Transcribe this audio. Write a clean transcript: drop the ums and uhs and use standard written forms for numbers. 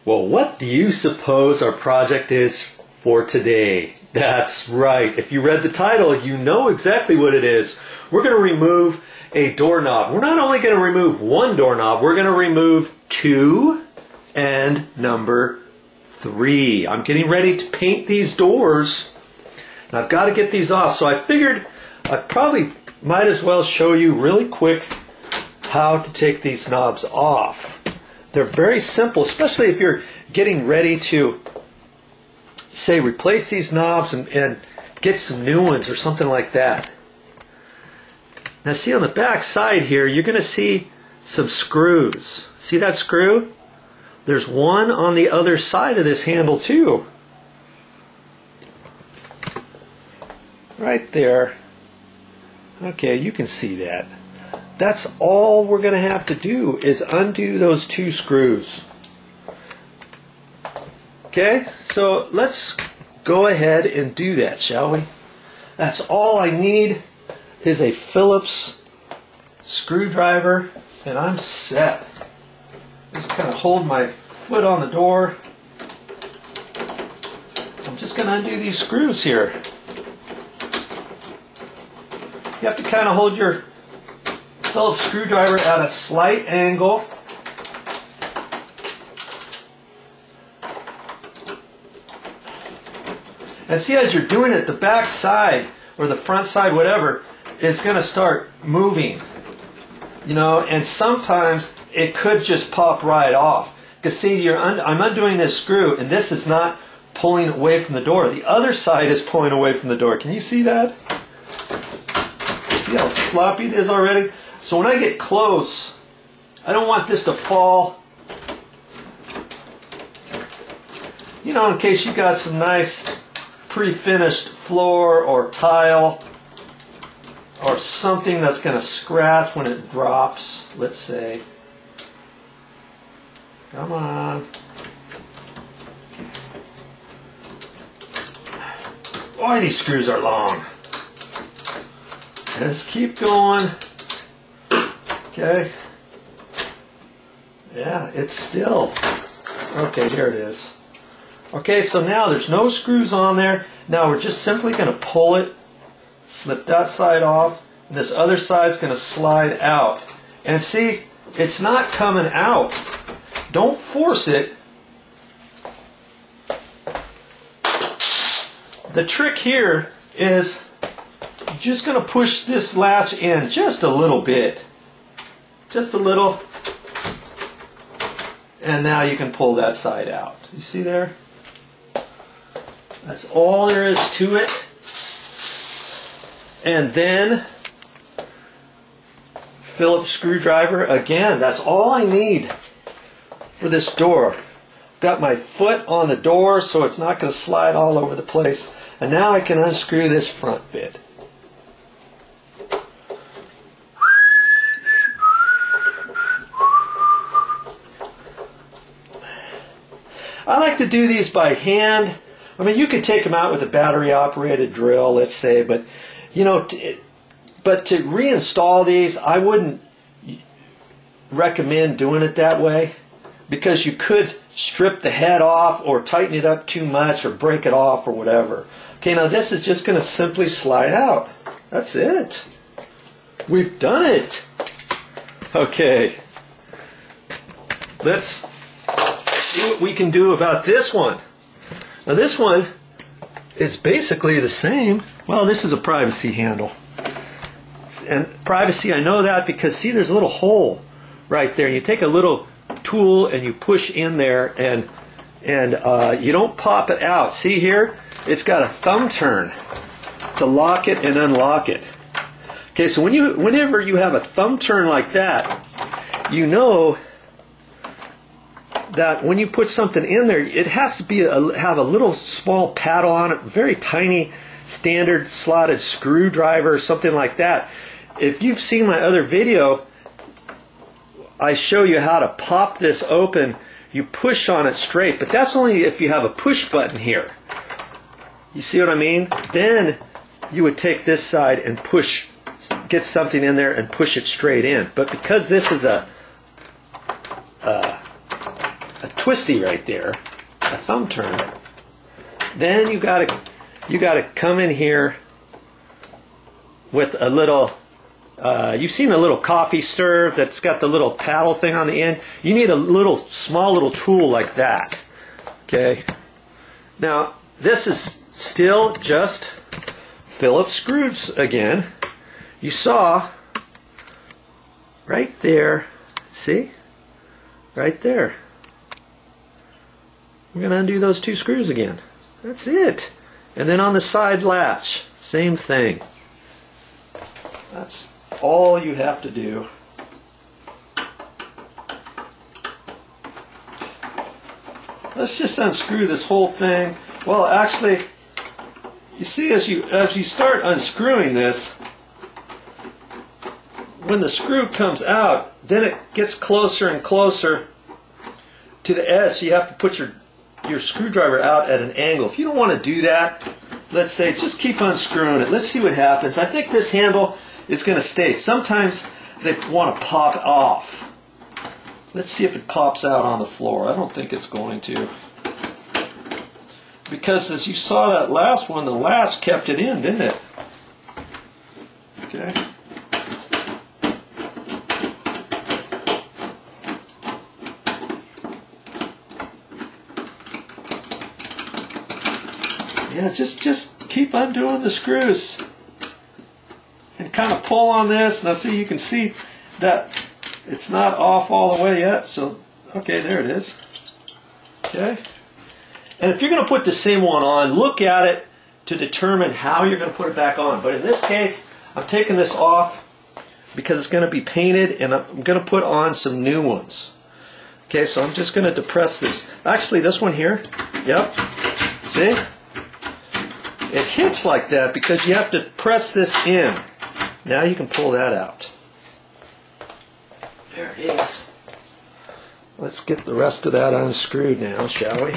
Well, what do you suppose our project is for today? That's right. If you read the title, you know exactly what it is. We're going to remove a doorknob. We're not only going to remove one doorknob, we're going to remove 2 and number 3. I'm getting ready to paint these doors, and I've got to get these off. So I figured I probably might as well show you really quick how to take these knobs off. They're very simple, especially if you're getting ready to, say, replace these knobs and get some new ones or something like that. Now see, on the back side here, you're going to see some screws. See that screw? There's one on the other side of this handle too. Right there. Okay, you can see that. That's all we're going to have to do is undo those 2 screws. Okay, so let's go ahead and do that, shall we? That's all I need is a Phillips screwdriver, and I'm set. Just kind of hold my foot on the door. I'm just going to undo these screws here. You have to kind of hold your Phillips screwdriver at a slight angle. And see, as you're doing it, the back side or the front side, whatever, is going to start moving. You know, and sometimes it could just pop right off. Because see, I'm undoing this screw, and this is not pulling away from the door. The other side is pulling away from the door. Can you see that? See how sloppy it is already? So when I get close, I don't want this to fall. You know, in case you got some nice pre-finished floor or tile or something that's going to scratch when it drops, let's say. Come on. Boy, these screws are long. Let's keep going. Okay. Yeah, it's still. Okay, here it is. Okay, so now there's no screws on there. Now we're just simply going to pull it, slip that side off, and this other side's going to slide out. And see, it's not coming out. Don't force it. The trick here is you're just going to push this latch in just a little bit. Just a little. And now you can pull that side out. You see there? That's all there is to it. And then Phillips screwdriver again. That's all I need for this door. Got my foot on the door so it's not going to slide all over the place. And now I can unscrew this front bit. I like to do these by hand. I mean, you could take them out with a battery-operated drill, let's say, but you know, but to reinstall these, I wouldn't recommend doing it that way because you could strip the head off or tighten it up too much or break it off or whatever. Okay, now this is just going to simply slide out. That's it. We've done it. Okay. Let's see what we can do about this one. Now this one is basically the same. Well, this is a privacy handle. And privacy, I know that because see, there's a little hole right there. You take a little tool and you push in there, and you don't pop it out. See here? It's got a thumb turn to lock it and unlock it. Okay, so whenever you have a thumb turn like that, you know that when you put something in there, it has to be have a little small paddle on it, very tiny standard slotted screwdriver or something like that. If you've seen my other video, I show you how to pop this open. You push on it straight, but that's only if you have a push button here. You see what I mean? Then you would take this side and push, get something in there and push it straight in. But because this is a twisty right there, a thumb turn. Then you gotta come in here with a little, you've seen a little coffee stir that's got the little paddle thing on the end. You need a little, small little tool like that. Okay. Now, this is still just Phillips screws again. You saw right there, see? Right there. We're going to undo those 2 screws again. That's it. And then on the side latch, same thing. That's all you have to do. Let's just unscrew this whole thing. Well, actually, you see, as you start unscrewing this, when the screw comes out, then it gets closer and closer to the edge, so you have to put your screwdriver out at an angle. If you don't want to do that, let's say, just keep unscrewing it. Let's see what happens. I think this handle is going to stay. Sometimes they want to pop off. Let's see if it pops out on the floor. I don't think it's going to. Because as you saw that last one, the latch kept it in, didn't it? Okay. Yeah, just keep undoing the screws. And kind of pull on this. Now see, you can see that it's not off all the way yet, so okay, there it is. Okay. And if you're going to put the same one on, look at it to determine how you're going to put it back on. But in this case, I'm taking this off because it's going to be painted, and I'm going to put on some new ones. Okay, so I'm just going to depress this. Actually, this one here, yep, see? It hits like that because you have to press this in. Now you can pull that out. There it is. Let's get the rest of that unscrewed now, shall we?